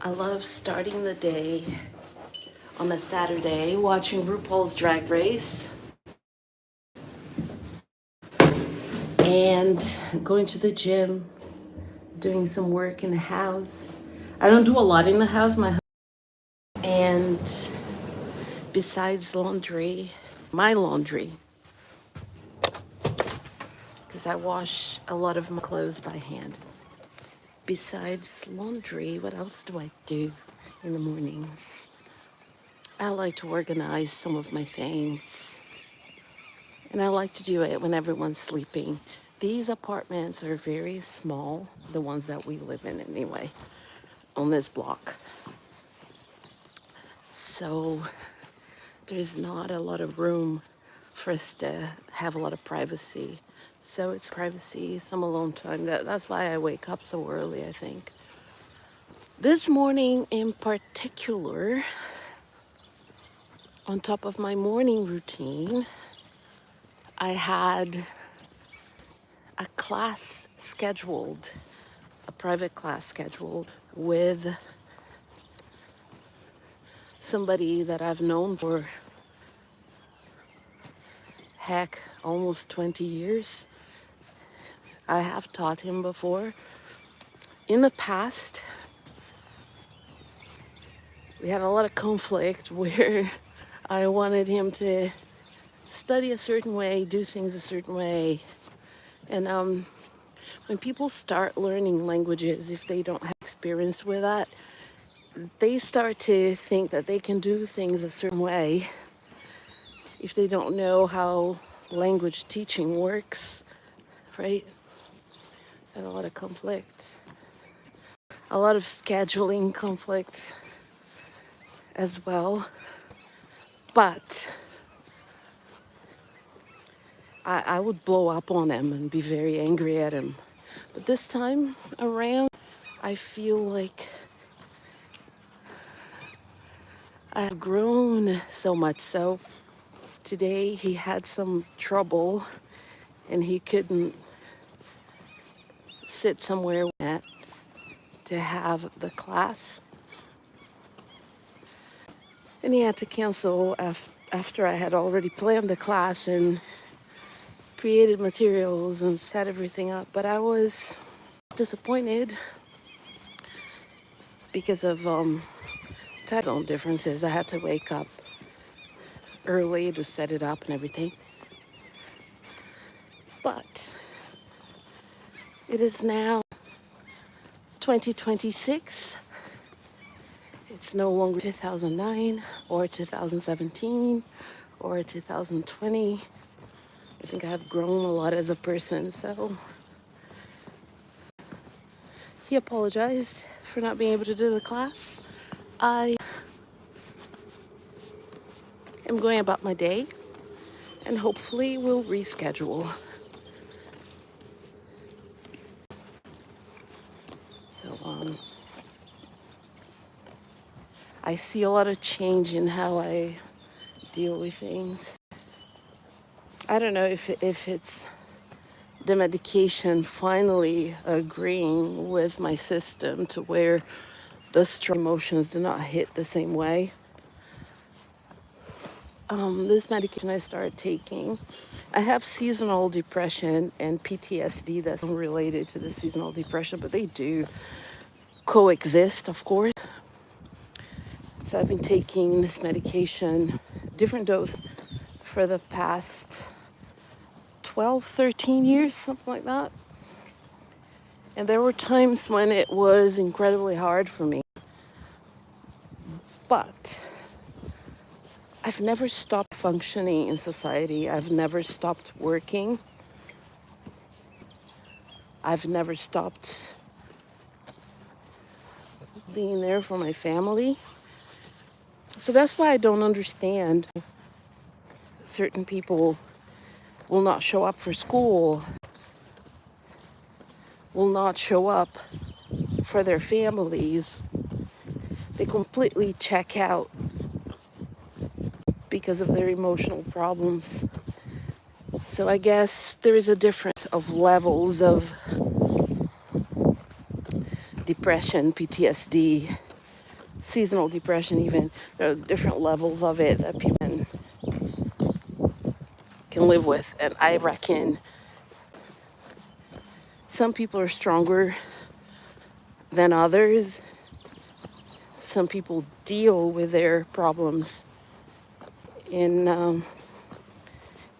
I love starting the day on a Saturday watching RuPaul's Drag Race and going to the gym, doing some work in the house. I don't do a lot in the house, and besides laundry, my laundry, because I wash a lot of my clothes by hand. Besides laundry, what else do I do in the mornings? I like to organize some of my things. And I like to do it when everyone's sleeping. These apartments are very small, the ones that we live in anyway, on this block. So there's not a lot of room for us to have a lot of privacy. So it's privacy, some alone time. That's why I wake up so early, I think. This morning in particular, on top of my morning routine, I had a class scheduled, a private class scheduled with somebody that I've known for, heck, almost 20 years. I have taught him before. In the past, we had a lot of conflict where I wanted him to study a certain way, do things a certain way. And when people start learning languages, if they don't have experience with that, they start to think that they can do things a certain way if they don't know how language teaching works, right? And a lot of conflict, a lot of scheduling conflict as well. But I would blow up on him and be very angry at him. But this time around, I feel like I've grown so much. So today he had some trouble and he couldn't sit somewhere to have the class. And he had to cancel after I had already planned the class and created materials and set everything up. But I was disappointed because of time zone differences. I had to wake up early to set it up and everything. But it is now 2026. It's no longer 2009 or 2017 or 2020. I think I have grown a lot as a person, so he apologized for not being able to do the class. I am going about my day and hopefully we'll reschedule. So I see a lot of change in how I deal with things. I don't know if it's the medication finally agreeing with my system to where the strong emotions do not hit the same way. This medication I started taking, I have seasonal depression and PTSD that's related to the seasonal depression, but they do coexist, of course. So I've been taking this medication, different dose, for the past 12, 13 years, something like that. And there were times when it was incredibly hard for me. But I've never stopped functioning in society. I've never stopped working. I've never stopped being there for my family. So that's why I don't understand certain people will not show up for school, will not show up for their families. They completely check out because of their emotional problems. So I guess there is a difference of levels of depression, PTSD, seasonal depression even. There are different levels of it that people can live with. And I reckon some people are stronger than others. Some people deal with their problems in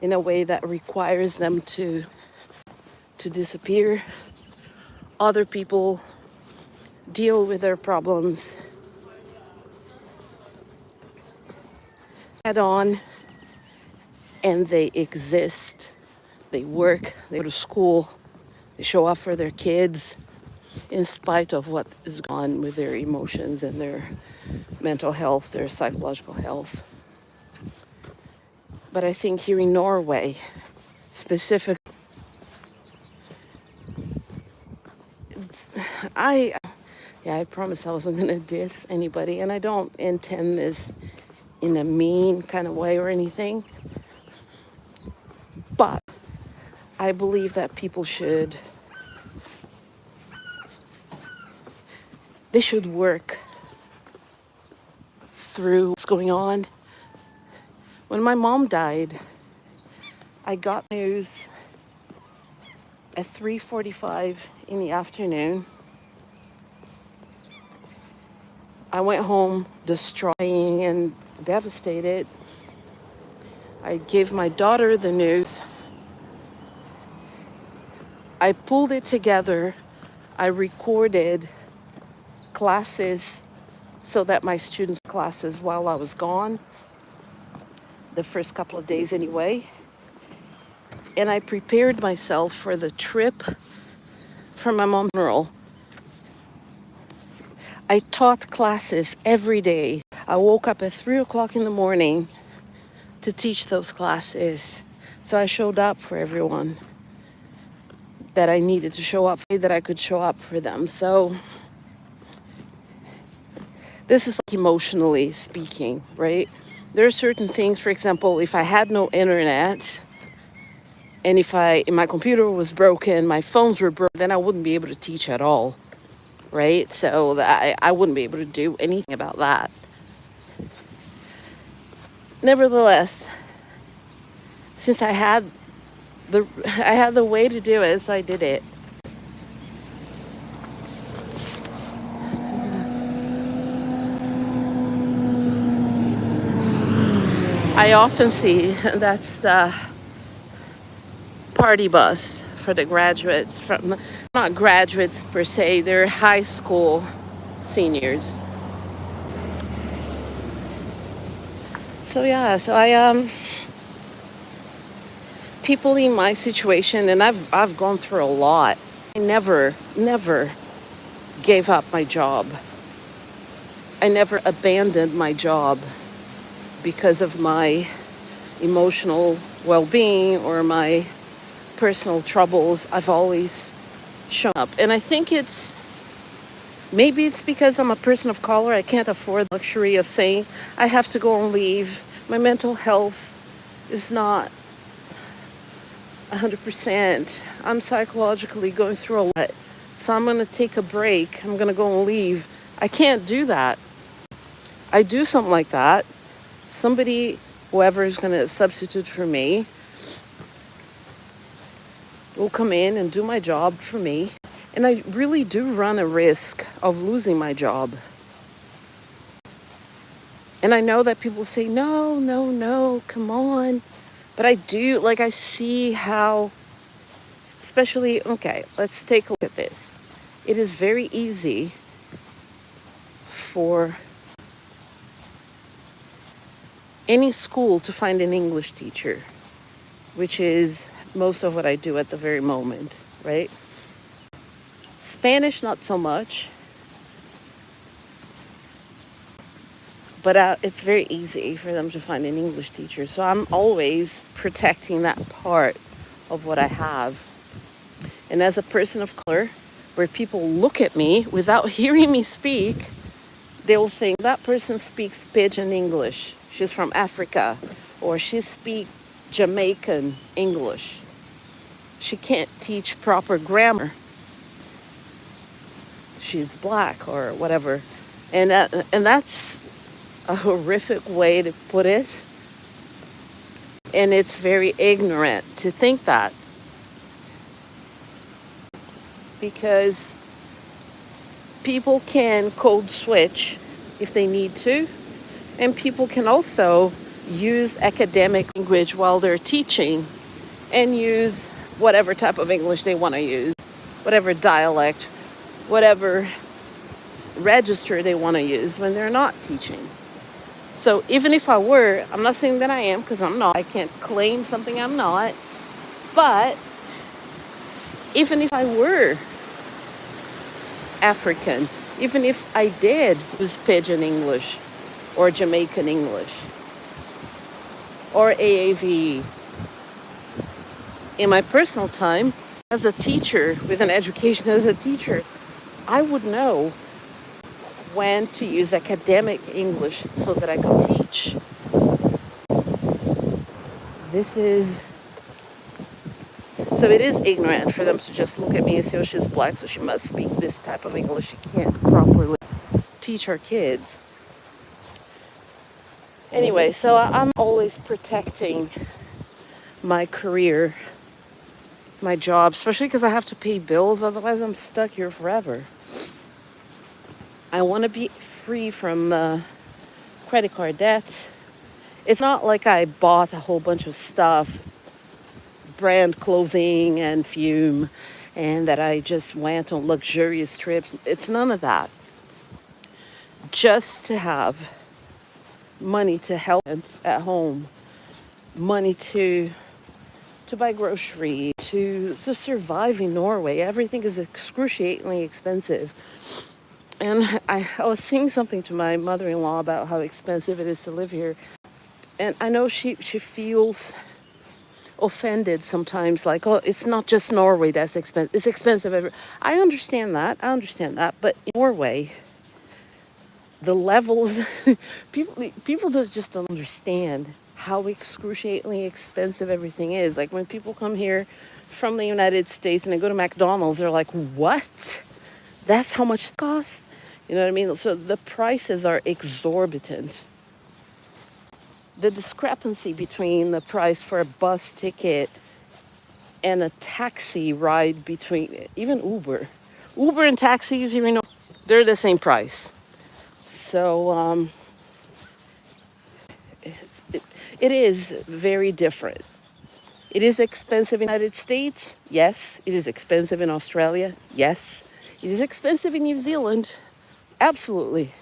a way that requires them to disappear. Other people deal with their problems head on, and they exist. They work, they go to school, they show up for their kids in spite of what is going on with their emotions and their mental health, their psychological health. But I think here in Norway, specifically, I promised I wasn't gonna diss anybody, and I don't intend this in a mean kind of way or anything. But I believe that people should work through what's going on. When my mom died, I got news at 3:45 in the afternoon. I went home distraught and devastated. I gave my daughter the news. I pulled it together. I recorded classes so that my students' classes while I was gone, the first couple of days anyway. And I prepared myself for the trip for my mom's funeral. I taught classes every day. I woke up at 3 o'clock in the morning to teach those classes. So I showed up for everyone that I needed to show up for, that I could show up for them. So this is like emotionally speaking, right? There are certain things, for example, if I had no internet and if my computer was broken, my phones were broken, then I wouldn't be able to teach at all, right? So I wouldn't be able to do anything about that. Nevertheless, since I had the way to do it, so I did it. I often see that's the party bus for the graduates, from not graduates per se, they're high school seniors. So yeah, so I people in my situation, and I've gone through a lot. I never gave up my job. I never abandoned my job because of my emotional well-being or my personal troubles. I've always shown up. And I think maybe it's because I'm a person of color. I can't afford the luxury of saying I have to go on leave. My mental health is not 100%. I'm psychologically going through a lot. So I'm going to take a break. I'm going to go on leave. I can't do that. I do something like that. Somebody, whoever is going to substitute for me, will come in and do my job for me. And I really do run a risk of losing my job. And I know that people say, no, come on. But I do, like, I see how, especially, okay, let's take a look at this. It is very easy for any school to find an English teacher, which is most of what I do at the very moment, right? Spanish, not so much. But it's very easy for them to find an English teacher. So I'm always protecting that part of what I have. And as a person of color, where people look at me without hearing me speak, they will think that person speaks pidgin English. She's from Africa, or she speaks Jamaican English. She can't teach proper grammar. She's black or whatever. And that's a horrific way to put it. And it's very ignorant to think that, because people can code switch if they need to, and people can also use academic language while they're teaching and use whatever type of English they want to use, whatever dialect, whatever register they want to use when they're not teaching. So even if I were, I'm not saying that I am, because I'm not. I can't claim something I'm not. But even if I were African, even if I did use Pidgin English or Jamaican English or AAVE in my personal time as a teacher, with an education as a teacher, I would know when to use academic English so that I could teach. So it is ignorant for them to just look at me and say, oh, she's black, so she must speak this type of English. She can't properly teach her kids. Anyway, so I'm always protecting my career, my job, especially because I have to pay bills. Otherwise, I'm stuck here forever. I want to be free from credit card debt. It's not like I bought a whole bunch of stuff, brand clothing and Fume, and that I just went on luxurious trips. It's none of that. Just to have money to help at home, money to buy groceries, to survive in Norway. Everything is excruciatingly expensive. And I was saying something to my mother-in-law about how expensive it is to live here. And I know she feels offended sometimes, like, oh, it's not just Norway that's expensive. It's expensive everywhere. I understand that. But in Norway, the levels, people don't understand how excruciatingly expensive everything is. Like when people come here from the United States and they go to McDonald's, they're like, what? That's how much it costs? You know what I mean? So the prices are exorbitant. The discrepancy between the price for a bus ticket and a taxi ride, between even Uber and taxis, you know, they're the same price. So it is very different. It is expensive in the United States. Yes. It is expensive in Australia. Yes. It is expensive in New Zealand. Absolutely.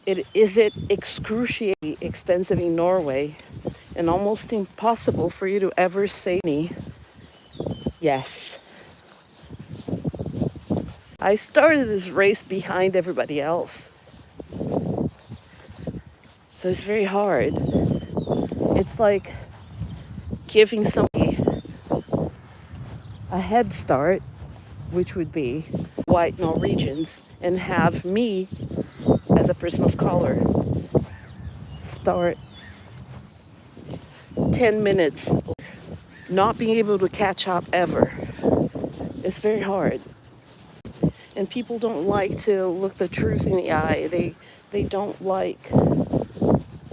Is it excruciatingly expensive in Norway and almost impossible for you to ever save me? Yes. I started this race behind everybody else. So it's very hard. It's like giving somebody a head start, which would be white Norwegians, and have me, as a person of color, start 10 minutes not being able to catch up ever. It's very hard. And people don't like to look the truth in the eye. They don't like,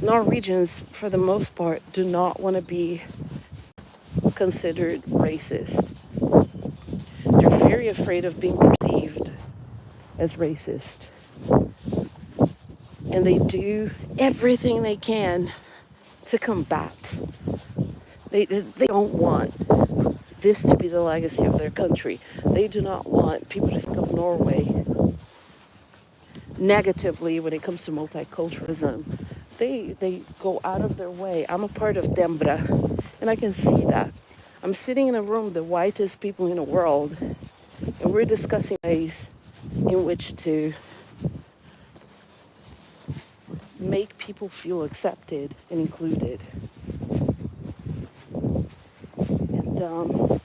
Norwegians, for the most part, do not want to be considered racist. They're very afraid of being perceived as racist. And they do everything they can to combat. They don't want this to be the legacy of their country. They do not want people to think of Norway negatively when it comes to multiculturalism. They go out of their way. I'm a part of Dembra, and I can see that. I'm sitting in a room with the whitest people in the world, and we're discussing ways in which to make people feel accepted and included. And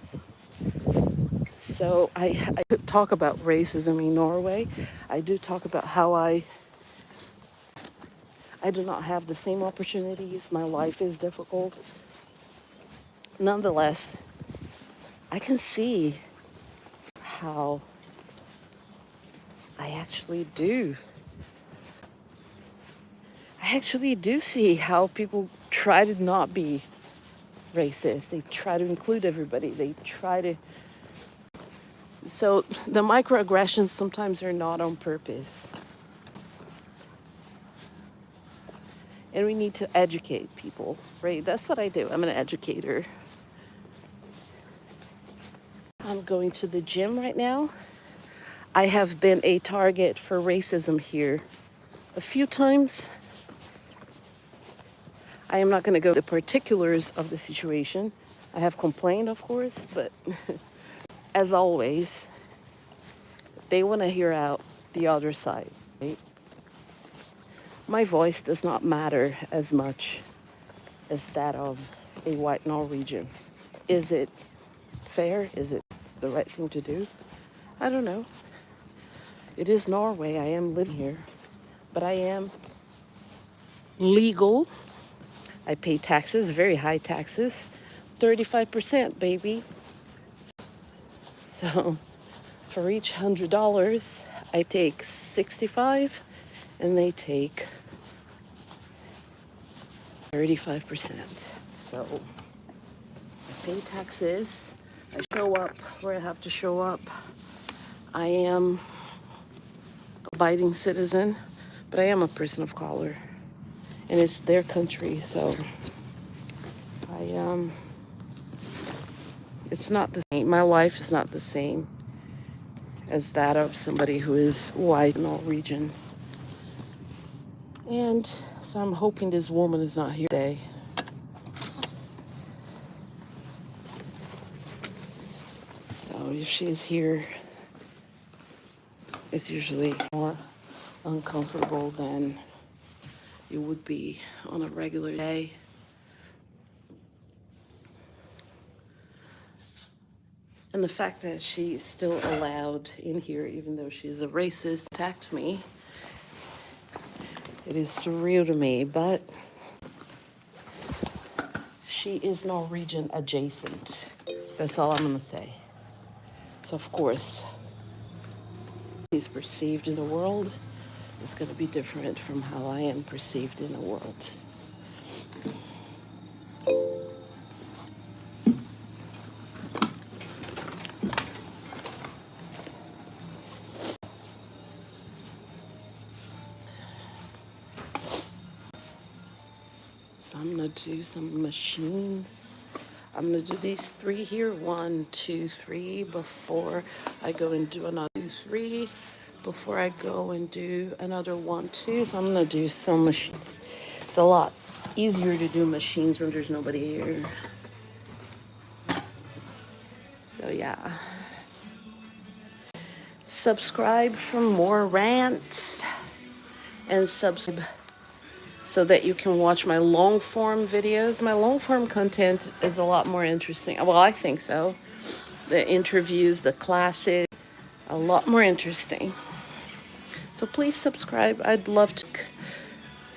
so I talk about racism in Norway. I do talk about how I do not have the same opportunities. My life is difficult. Nonetheless, I can see how I actually do I actually do see how people try to not be racist. They try to include everybody. They try to. So the microaggressions sometimes are not on purpose. And we need to educate people, right? That's what I do. I'm an educator. I'm going to the gym right now. I have been a target for racism here a few times. I am not going to go into particulars of the situation. I have complained, of course, but as always, they want to hear out the other side, right? My voice does not matter as much as that of a white Norwegian. Is it fair? Is it the right thing to do? I don't know. It is Norway. I am living here, but I am legal. I pay taxes, very high taxes, 35%, baby. So for each $100, I take 65, and they take 35%. So I pay taxes. I show up where I have to show up. I am a abiding citizen, but I am a person of color, and it's their country, so it's not the same. My life is not the same as that of somebody who is white Norwegian. And so I'm hoping this woman is not here today. So if she's here, it's usually more uncomfortable than it would be on a regular day. And the fact that she's still allowed in here, even though she's a racist, attacked me, it is surreal to me, but she is Norwegian adjacent. That's all I'm gonna say. So of course, he's perceived in the world is gonna be different from how I am perceived in the world. So I'm gonna do some machines. I'm gonna do these 3 here, 1, 2, 3, before I go and do another 2, 3, before I go and do another 1, 2. So I'm gonna do some machines. It's a lot easier to do machines when there's nobody here. So yeah. Subscribe for more rants and subscribe so that you can watch my long form videos. My long form content is a lot more interesting. Well, I think so. The interviews, the classes, a lot more interesting. So please subscribe. I'd love to.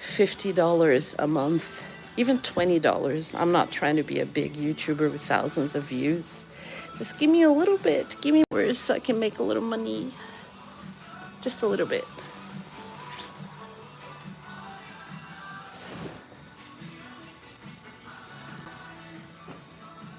$50 a month, even $20. I'm not trying to be a big YouTuber with thousands of views. Just give me a little bit. Give me words so I can make a little money. Just a little bit.